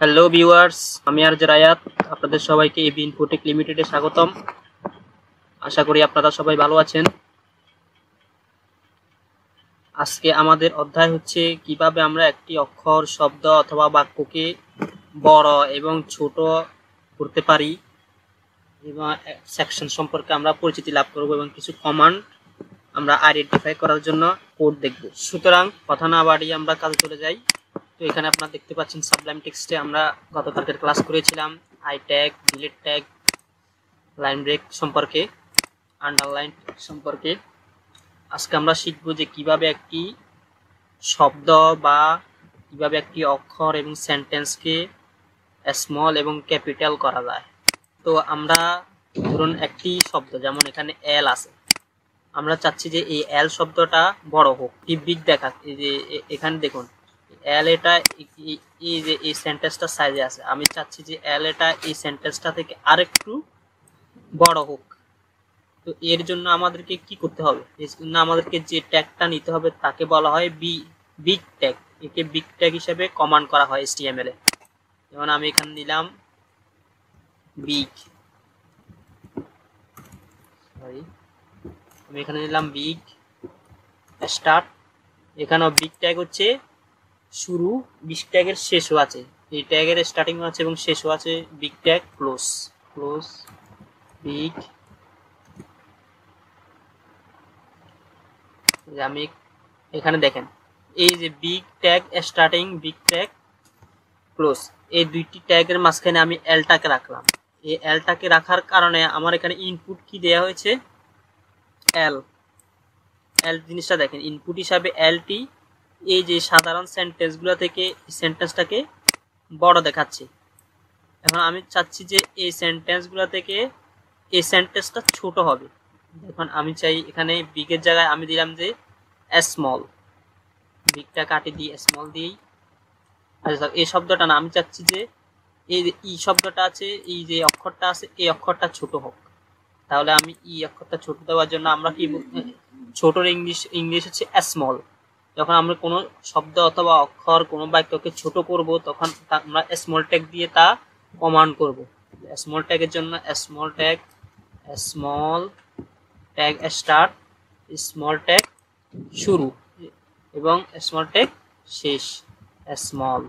Hello viewers, আমি আর রায়াত আপনাদের সবাইকে abinfotech লিমিটেডে স্বাগতম। আশা করি আপনারা সবাই ভালো আছেন। আজকে আমাদের অধ্যায় হচ্ছে কিভাবে আমরা একটি অক্ষর, শব্দ অথবা বাক্যকে বড় এবং ছোট করতে পারি এবং সেকশন সম্পর্কে আমরা পরিচিতি লাভ করব এবং কিছু কমান্ড আমরা আইডেন্টিফাই করার জন্য কোড দেখব। সুতরাং কথা না বাড়িয়ে আমরা কাজে চলে যাই। তো এখানে আপনারা দেখতে পাচ্ছেন সাবলাইম টেক্সটে আমরা গতকালকের ক্লাস করেছিলাম I tag, delete tag, line break সম্পর্কে, আন্ডারলাইন সম্পর্কে। আজকে আমরা শিখব যে কিভাবে একটি শব্দ বা কিভাবে একটি অক্ষর এবং সেন্টেন্সকে স্মল এবং ক্যাপিটাল করা যায়। তো আমরা ধরুন একটি শব্দ, যেমন এখানে এল আছে, আমরা চাচ্ছি যে এই এল শব্দটা বড় হোক, বিগ দেখা। এই যে এখানে দেখুন এল, এটা এই যে এই সেন্টেন্সটা সাইজে আছে, আমি চাচ্ছি যে এল এটা এই সেন্টেন্সটা থেকে আরেকটু বড় হোক। তো এর জন্য আমাদেরকে কি করতে হবে? এর জন্য আমাদেরকে যে ট্যাগটা নিতে হবে তাকে বলা হয় বিগ ট্যাগ। একে বিগ ট্যাগ হিসেবে কমান্ড করা হয় HTML এ। যেমন আমি এখানে নিলাম বিগ, আমি এখানে নিলাম বিগ স্টার্ট। এখানেও বিগ ট্যাগ হচ্ছে শুরু, বিগ ট্যাগের শেষও আছে, এই ট্যাগের স্টার্টিং আছে এবং শেষও আছে। Big tag close, big. আমি এখানে দেখেন এই যে big tag starting, big tag close, এই দুইটি ট্যাগের মাঝখানে আমি এলটাকে রাখলাম। এই এলটাকে রাখার কারণে আমার এখানে ইনপুট কি দেয়া হয়েছে? এল জিনিসটা দেখেন, ইনপুট হিসাবে এলটি এই যে সাধারণ সেন্টেন্সগুলো থেকে সেন্টেন্সটাকে বড় দেখাচ্ছে। এখন আমি চাচ্ছি যে এই সেন্টেন্সগুলো থেকে এই সেন্টেন্সটা ছোট হবে। এখন আমি চাই এখানে বিগের জায়গায় আমি দিলাম যে স্মল, বিগটা কাটি দিই স্মল দিই। আচ্ছা, এই শব্দটা না, আমি চাচ্ছি যে এই যে ই শব্দটা আছে, এই যে অক্ষরটা আছে, এই অক্ষরটা ছোট হোক। তাহলে আমি ই অক্ষরটা ছোট দেওয়ার জন্য আমরা কি, ছোটর ইংলিশ হচ্ছে স্মল। যখন আমরা কোনো শব্দ অথবা অক্ষর, কোনো বাক্যকে ছোট করব, তখন আমরা স্মল ট্যাগ দিয়ে তা কমান্ড করব। স্মল ট্যাগের জন্য small tag start, small tag শুরু এবং স্মল ট্যাগ শেষ, স্মল।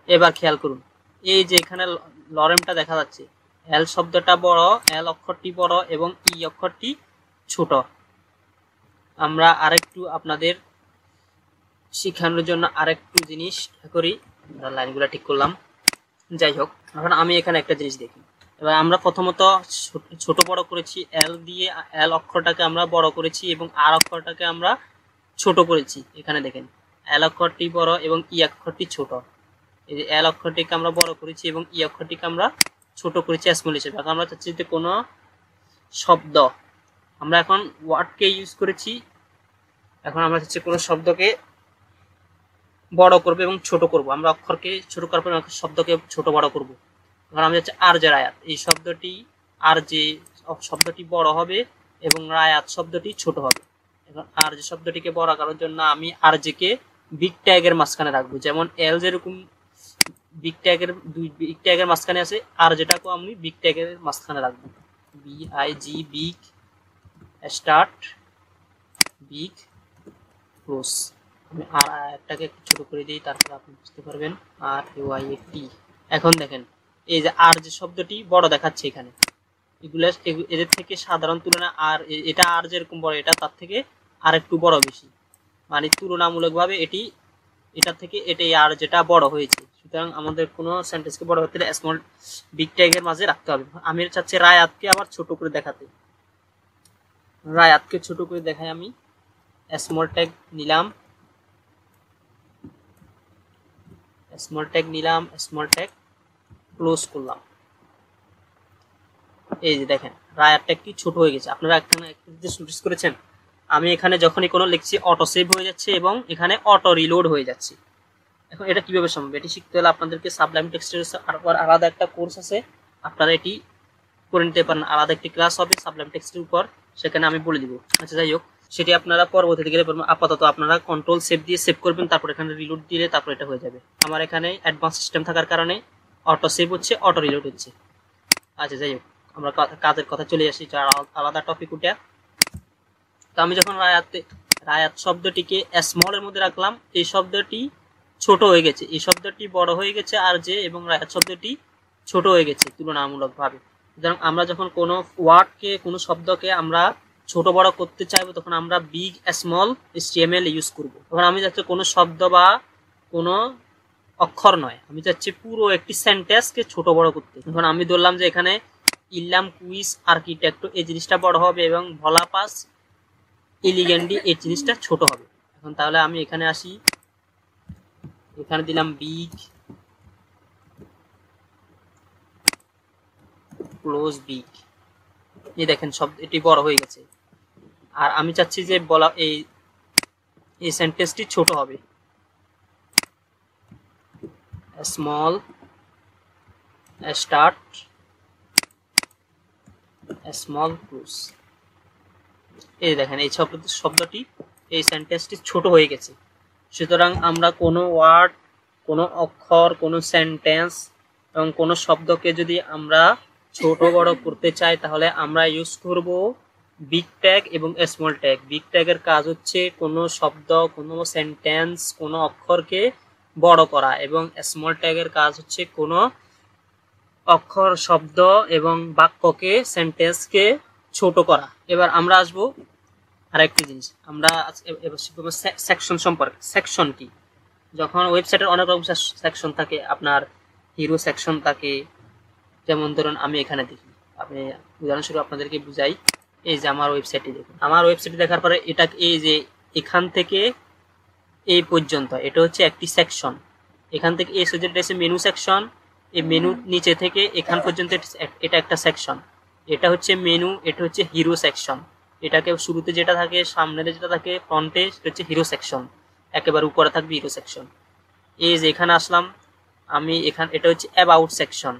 এবার খেয়াল করুন এই যে এখানে লরেমটা দেখা যাচ্ছে, এল শব্দটা বড়, এল অক্ষরটি বড় এবং ই অক্ষরটি ছোট। আমরা আরেকটু আপনাদের শেখানোর জন্য আরেকটু জিনিস করি, লাইনগুলো ঠিক করলাম। যাই হোক, এখন আমি এখানে একটা জিনিস দেখি। এবার আমরা প্রথমত ছোট বড় করেছি এল দিয়ে, এল অক্ষরটাকে আমরা বড় করেছি এবং আর অক্ষরটাকে আমরা ছোট করেছি। এখানে দেখেন এল অক্ষরটি বড় এবং ই অক্ষরটি ছোট। এই যে এল অক্ষরটিকে আমরা বড় করেছি এবং ই অক্ষরটিকে আমরা ছোট করেছি স্মল হিসেবে। এখন আমরা চাচ্ছি যে কোনো শব্দ, আমরা এখন ওয়ার্ডকে ইউজ করেছি, এখন আমরা চাচ্ছি কোনো শব্দকে বড় করবো এবং ছোট করব। আমরা অক্ষরকে ছোট করার পর শব্দকে ছোট বড় করব। এখন আমি চাচ্ছি আর যে রায়াত, এই শব্দটি আর যে শব্দটি বড় হবে এবং রায়াত শব্দটি ছোট হবে। এখন আর যে শব্দটিকে বড় করার জন্য আমি আর যে কে বিগ ট্যাগের মাঝখানে রাখবো। যেমন এল যেরকম বিগ ট্যাগের মাঝখানে আছে, আর যেটাকেও আমি বিগ ট্যাগের মাঝখানে রাখবো। BIG, big start, big close. আমি আর একটাকে একটু ছোট করে দিই, তারপর আপনি বুঝতে পারবেন। RAYT। এখন দেখেন এই যে আর যে শব্দটি বড় দেখাচ্ছে এখানে, এগুলো এদের থেকে সাধারণ তুলনা, আর এটা আর যেরকম বড়, এটা তার থেকে আর একটু বড় বেশি, মানে তুলনামূলকভাবে এটা থেকে এটাই আর যেটা বড় হয়েছে। সুতরাং আমাদের কোনো সেন্টেন্সকে বড় হতে স্মল বিগ ট্যাগের মাঝে রাখতে হবে। আমি চাচ্ছি রায়াতকে আবার ছোট করে দেখাতে, রায়াতকে ছোট করে দেখাই। আমি স্মল ট্যাগ নিলাম, স্মল ট্যাগ ক্লোজ করলাম। এই যে দেখেন রায়াত ট্যাগটি ছোট হয়ে গেছে। আপনারা এখানে নোটিস করেছেন, আমি এখানে যখনই কোনো লিখছি অটো সেভ হয়ে যাচ্ছে এবং এখানে অটো রিলোড হয়ে যাচ্ছে। এখন এটা কিভাবে সম্ভব? এটি শিখতে হলে আপনাদেরকে সাবলাইম টেক্সটের আলাদা একটা কোর্স আছে, আপনারা এটি করে নিতে পারেন। আলাদা একটি ক্লাস হবে সাবলাইম টেক্সটের উপর, সেখানে আমি বলে দিব। আচ্ছা, যাই হোক, সেটি আপনারা পরবর্তীতে গেলে পারবেন। আপাতত আপনারা কন্ট্রোল সেভ দিয়ে সেভ করবেন, তারপর এখানে রিলোড দিলে তারপর এটা হয়ে যাবে। আমার এখানে অ্যাডভান্স সিস্টেম থাকার কারণে অটো সেভ হচ্ছে, অটো রিলোড হচ্ছে। আচ্ছা, যাই হোক, আমরা কাজের কথা চলে আসি, আলাদা টপিক উঠে। তো আমি যখন রায়াত শব্দটিকে স্মল এর মধ্যে রাখলাম, এই শব্দটি ছোট হয়ে গেছে, এই শব্দটি বড় হয়ে গেছে, আর যে এবং রায়াত শব্দটি ছোট হয়ে গেছে তুলনামূলকভাবে। সুতরাং আমরা যখন কোনো ওয়ার্ডকে, কোনো শব্দকে আমরা ছোট বড় করতে চাইবো, তখন আমরা বিগ স্মল HTML ইউজ করব। তখন আমি যাচ্ছি কোনো শব্দ বা কোনো অক্ষর নয়, আমি চাচ্ছি পুরো একটি সেন্টেন্সকে ছোট বড় করতে। এখন আমি ধরলাম যে এখানে ইলাম কুইজ আর্কিটেক্ট, এই জিনিসটা বড় হবে, এবং ভলাপাস এলিগেন্ডি এই জিনিসটা ছোট হবে। এখন তাহলে আমি এখানে আসি, এখানে দিলাম বিগ ক্লোজ বিগ, এই দেখেন শব্দ এটি বড় হয়ে গেছে। আর আমি চাচ্ছি যে বলা এই সেন্টেন্সটি ছোট হবে, স্মল স্টার্ট স্মল ক্লোজ। এই দেখেন এই শব্দটি, এই সেন্টেন্সটি ছোট হয়ে গেছে। সুতরাং আমরা কোনো ওয়ার্ড, কোনো অক্ষর, কোনো সেন্টেন্স এবং কোনো শব্দকে যদি আমরা ছোট বড় করতে চাই, তাহলে আমরা ইউজ করব বিগ ট্যাগ এবং স্মল ট্যাগ। বিগ ট্যাগের কাজ হচ্ছে কোনো শব্দ, কোনো সেন্টেন্স, কোনো অক্ষরকে বড় করা, এবং স্মল ট্যাগের কাজ হচ্ছে কোনো অক্ষর, শব্দ এবং বাক্যকে, সেন্টেন্সকে ছোট করা। এবার আমরা আসবো আরেকটি জিনিস, আমরা এবার শিখব সেকশন সম্পর্কে। সেকশন কি? যখন ওয়েবসাইটের অনেক রকম সেকশন থাকে, আপনার হিরো সেকশন থাকে, যেমন ধরুন আমি এখানে দেখি, আপনি উদাহরণস্বরূপ আপনাদেরকে বুঝাই। এই যে আমার ওয়েবসাইটটি দেখুন, আমার ওয়েবসাইটটি দেখার পরে এটা, এই যে এখান থেকে এই পর্যন্ত এটা হচ্ছে একটি সেকশন। এখান থেকে এই সোজা এসে মেনু সেকশন, এই মেনু নিচে থেকে এখান পর্যন্ত এটা একটা সেকশন। এটা হচ্ছে মেনু, এটা হচ্ছে হিরো সেকশন। এটাকে শুরুতে যেটা থাকে, সামনে যেটা থাকে ফ্রন্টে, সেটা হচ্ছে হিরো সেকশন। একেবারে উপরে থাকবে হিরো সেকশন। এই যে এখানে আসলাম আমি, এখানে এটা হচ্ছে অ্যাবাউট সেকশন।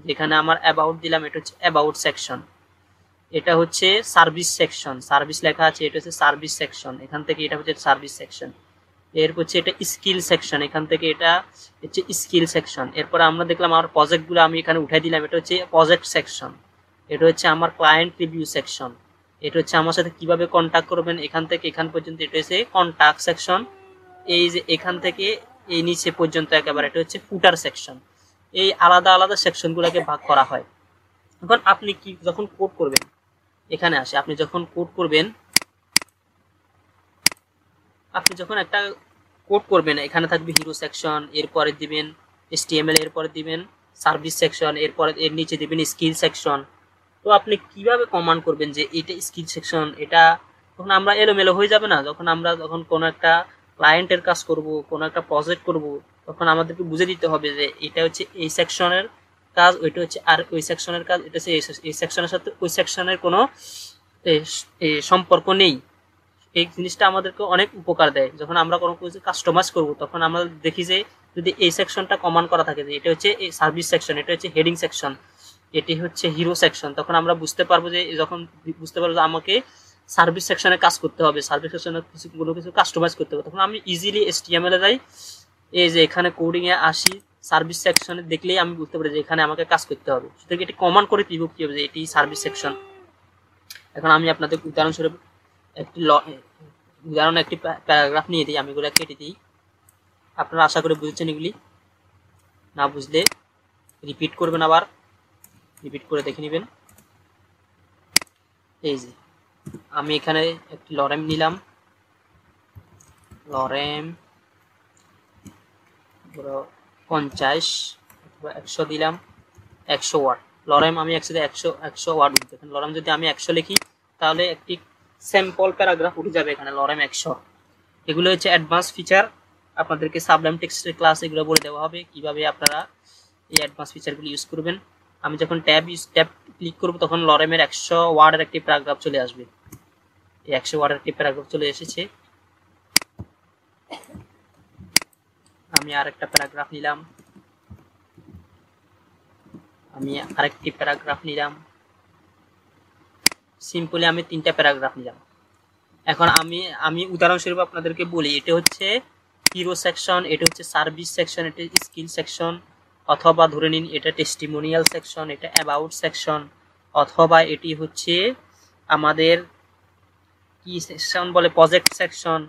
যেখানে আমার অ্যাবাউট দিলাম, এটা হচ্ছে অ্যাবাউট সেকশন। এটা হচ্ছে সার্ভিস সেকশন, সার্ভিস লেখা আছে, এটা হচ্ছে সার্ভিস সেকশন। এখান থেকে এটা হচ্ছে সার্ভিস সেকশন। এরপর হচ্ছে এটা স্কিল সেকশন, এখান থেকে এটা হচ্ছে স্কিল সেকশন। এরপর আমরা দেখলাম আমার প্রজেক্টগুলো আমি এখানে উঠাই দিলাম, এটা হচ্ছে প্রজেক্ট সেকশন। এটা হচ্ছে আমার ক্লায়েন্ট রিভিউ সেকশন। এটা হচ্ছে আমার সাথে কিভাবে কন্ট্যাক্ট করবেন, এখান থেকে এখান পর্যন্ত এটা হচ্ছে কন্ট্যাক্ট সেকশন। এই যে এখান থেকে এই নিচে পর্যন্ত একেবারে এটা হচ্ছে ফুটার সেকশন। এই আলাদা আলাদা সেকশনগুলোকে ভাগ করা হয়। এখন আপনি কি যখন কোড করবেন, এখানে আসে, আপনি যখন কোড করবেন, আপনি যখন একটা কোড করবেন, এখানে থাকবে হিরো সেকশন, এরপরে দিবেন HTML, এরপরে দিবেন সার্ভিস সেকশন, এরপরে এর নিচে দিবেন স্কিল সেকশন। তো আপনি কিভাবে কমান্ড করবেন যে এটা স্কিল সেকশন, এটা তখন আমরা এলোমেলো হয়ে যাবে না? যখন কোনো একটা ক্লায়েন্টের কাজ করব, কোনো একটা প্রজেক্ট করব, তখন আমাদেরকে বুঝে দিতে হবে যে এটা হচ্ছে এই সেকশনের কাজ, ওইটা হচ্ছে আর ওই সেকশনের কাজ, এটা হচ্ছে এই সেকশনের সাথে ওই সেকশনের কোনো সম্পর্ক নেই। এই জিনিসটা আমাদেরকে অনেক উপকার দেয়। যখন আমরা কোনো কিছু কাস্টমাইজ করব, তখন আমরা দেখি যে যদি এই সেকশনটা কমান্ড করা থাকে যে এটা হচ্ছে এই সার্ভিস সেকশন, এটা হচ্ছে হেডিং সেকশন, এটি হচ্ছে হিরো সেকশন, তখন আমরা বুঝতে পারবো যে আমাকে সার্ভিস সেকশনে কাজ করতে হবে, সার্ভিস সেকশনে কোনো কিছু কাস্টমাইজ করতে হবে। তখন আমি ইজিলি HTML এ যাই, এই যে এখানে কোডিং এ আসি, সার্ভিস সেকশনে দেখলেই আমি বুঝতে পারি যে এখানে আমাকে কাজ করতে হবে। সুতরাং এটি কমান্ড করে দিব কি হবে যে এটি সার্ভিস সেকশন। এখন আমি আপনাদের উদাহরণস্বরূপ একটি প্যারাগ্রাফ নিয়ে দিই, আমি এগুলো কেটে দিই। আপনারা আশা করে বুঝেছেন এগুলি, না বুঝলে রিপিট করবেন, আবার রিপিট করে দেখে নেবেন। এই যে আমি এখানে একটি লরেম নিলাম, লরেম 50 অথবা 100 দিলাম, 100 ওয়ার্ড লরেম। আমি একসাথে 100 ওয়ার্ড উঠবে। এখানে লরেম যদি আমি 100 লিখি, তাহলে একটি স্যাম্পল প্যারাগ্রাফ উঠে যাবে এখানে লরেম 100। এগুলো হচ্ছে অ্যাডভান্স ফিচার, আপনাদেরকে সাবলাইম টেক্সটের ক্লাস এগুলো বলে দেওয়া হবে কিভাবে আপনারা এই অ্যাডভান্স ফিচারগুলো ইউজ করবেন। আমি যখন ট্যাব ক্লিক করব, তখন লরেমের 100 ওয়ার্ডের একটি প্যারাগ্রাফ চলে আসবে। এই 100 ওয়ার্ডের একটি প্যারাগ্রাফ চলে এসেছে। আমি আরেকটা প্যারাগ্রাফ নিলাম, সিম্পলি আমি 3টা প্যারাগ্রাফ নিলাম। এখন আমি উদাহরণস্বরূপ আপনাদেরকে বলি, এটা হচ্ছে হিরো সেকশন, এটা হচ্ছে সার্ভিস সেকশন, এটা স্কিল সেকশন, অথবা ধরে নিন এটা টেস্টিমোনিয়াল সেকশন, এটা অ্যাবাউট সেকশন, অথবা এটি হচ্ছে আমাদের কি সেকশন বলে, প্রজেক্ট সেকশন।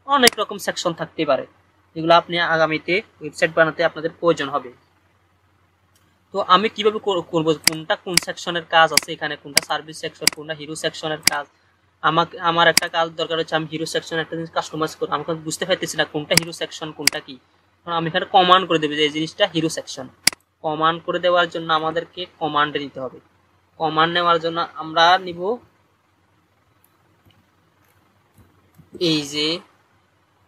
অনেক রকম সেকশন থাকতে পারে, যেগুলো আপনি আগামীতে ওয়েবসাইট বানাতে আপনাদের প্রয়োজন হবে। তো আমি কিভাবে করব, কোনটা কোন সেকশনের কাজ আছে এখানে, কোনটা সার্ভিস সেকশন, কোনটা হিরো সেকশনের কাজ। আমার একটা কাজ দরকার হচ্ছে, আমি হিরো সেকশন একটা জিনিস কাস্টমাইজ করব, আমাকে বুঝতে পারতেছি না কোনটা হিরো সেকশন কোনটা কি। আমি এখানে কমান্ড করে দেবো যে এই জিনিসটা হিরো সেকশন। কমান্ড করে দেওয়ার জন্য আমাদেরকে কমান্ড নিতে হবে। কমান্ড নেওয়ার জন্য আমরা নিব এই যে,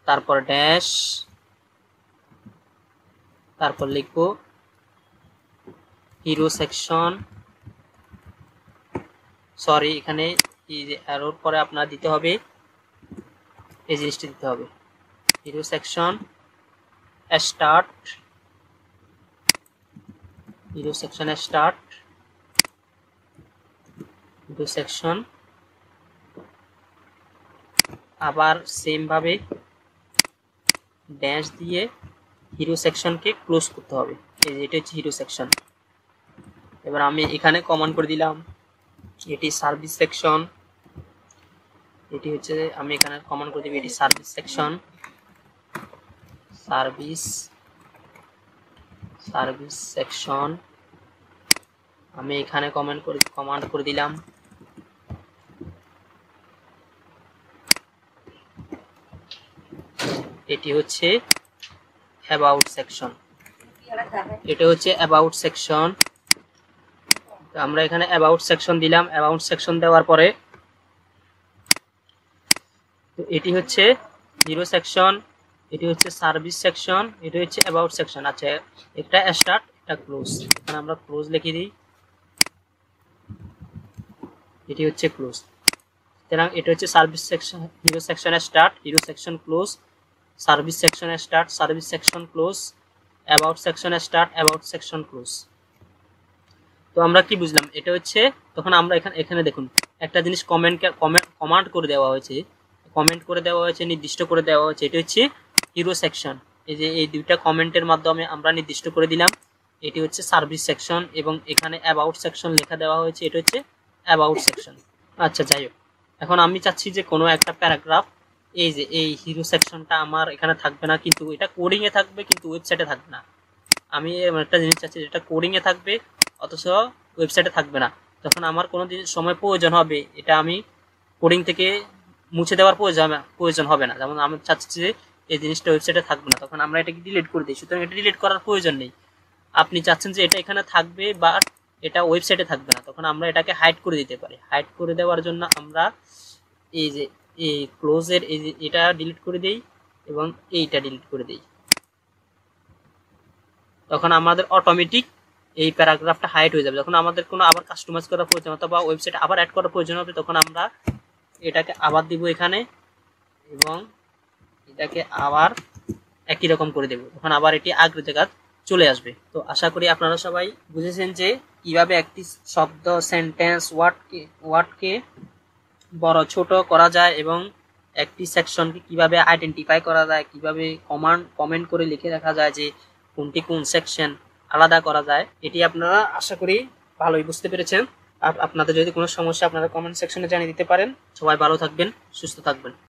তারপর ড্যাশ, তারপর লিখবো হিরো সেকশন, সরি এখানে এই যে এরর পরে আপনার দিতে হবে এই জিনিসটা দিতে হবে, hero section start, hero section start, hero section, আবার সেম ভাবে ড্যাশ দিয়ে হিরো সেকশনকে ক্লোজ করতে হবে। এই যে এটা হচ্ছে হিরো সেকশন। এবার আমি এখানে কমান্ড করে দিলাম এটি সার্ভিস সেকশন, এটি হচ্ছে আমি এখানে কমান্ড করে দিব এটি সার্ভিস সেকশন, সার্ভিস সেকশন। আমি এখানে কমান্ড করে দিলাম এটি হচ্ছে অ্যাবাউট সেকশন, এটা হচ্ছে অ্যাবাউট সেকশন। আমরা এখানে অ্যাবাউট সেকশন দিলাম। অ্যাবাউট সেকশন দেওয়ার পরে তো এটি হচ্ছে হিরো সেকশন, এটি হচ্ছে সার্ভিস সেকশন, এটি হচ্ছে অ্যাবাউট সেকশন। আচ্ছা, একটা স্টার্ট, একটা ক্লোজ, এখানে আমরা ক্লোজ লিখে দিই, এটি হচ্ছে ক্লোজ। সুতরাং এটা হচ্ছে service section, hero section start, hero section close, service section start, service section close, about section start, about section close. তো আমরা কি বুঝলাম, এটা হচ্ছে তখন আমরা এখানে দেখুন একটা জিনিস কমান্ড করে দেওয়া হয়েছে, নির্দিষ্ট করে দেওয়া হয়েছে, এটা হচ্ছে হিরো সেকশন। এই যে এই দুইটা কমেন্টের মাধ্যমে আমরা নির্দিষ্ট করে দিলাম এটি হচ্ছে সার্ভিস সেকশন, এবং এখানে অ্যাবাউট সেকশন লেখা দেওয়া হয়েছে, এটা হচ্ছে অ্যাবাউট সেকশন। আচ্ছা, যাই হোক, এখন আমি চাচ্ছি যে কোনো একটা প্যারাগ্রাফ, এই যে এই হিরো সেকশনটা আমার এখানে থাকবে না, কিন্তু এটা কোডিং এ থাকবে, কিন্তু ওয়েবসাইটে থাকবে না। আমি একটা জিনিস চাচ্ছি যেটা কোডিং এ থাকবে অথচ ওয়েবসাইটে থাকবে না। তখন আমার কোনো সময় প্রয়োজন হবে, এটা আমি কোডিং থেকে মুছে দেওয়ার প্রয়োজন হবে না। যেমন আমি চাচ্ছি যে এই জিনিসটা ওয়েবসাইটে থাকবে না, তখন আমরা এটাকে ডিলিট করে দিই। সুতরাং এটা ডিলিট করার প্রয়োজন নেই। আপনি চাচ্ছেন যে এটা এখানে থাকবে বা এটা ওয়েবসাইটে থাকবে না, তখন আমরা এটাকে হাইড করে দিতে পারি। হাইড করে দেওয়ার জন্য আমরা এই যে এই ক্লোজের এই যে এটা ডিলিট করে দেই এবং এইটা ডিলিট করে দেই, তখন আমাদের অটোমেটিক এই প্যারাগ্রাফটা হাইড হয়ে যাবে। যখন আমাদের কোনো আবার কাস্টমাইজ করার প্রয়োজন অথবা ওয়েবসাইটে আবার অ্যাড করার প্রয়োজন হবে, তখন আমরা এটাকে আবার দিব এখানে এবং এটাকে আবার একই রকম করে দেব, তখন আবার এটি আগের জায়গায় চলে আসবে। তো আশা করি আপনারা সবাই বুঝেছেন যে কিভাবে একটি শব্দ, সেন্টেন্স, ওয়ার্ডকে বড় ছোট করা যায় এবং একটি সেকশনকে কিভাবে আইডেন্টিফাই করা যায়, কিভাবে কমেন্ট করে লিখে রাখা যায় যে কোনটি কোন সেকশন আলাদা করা যায়। এটি আপনারা আশা করি ভালোই বুঝতে পেরেছেন। আপনাদের যদি কোনো সমস্যা আপনারা কমেন্ট সেকশনে জানিয়ে দিতে পারেন। সবাই ভালো থাকবেন, সুস্থ থাকবেন।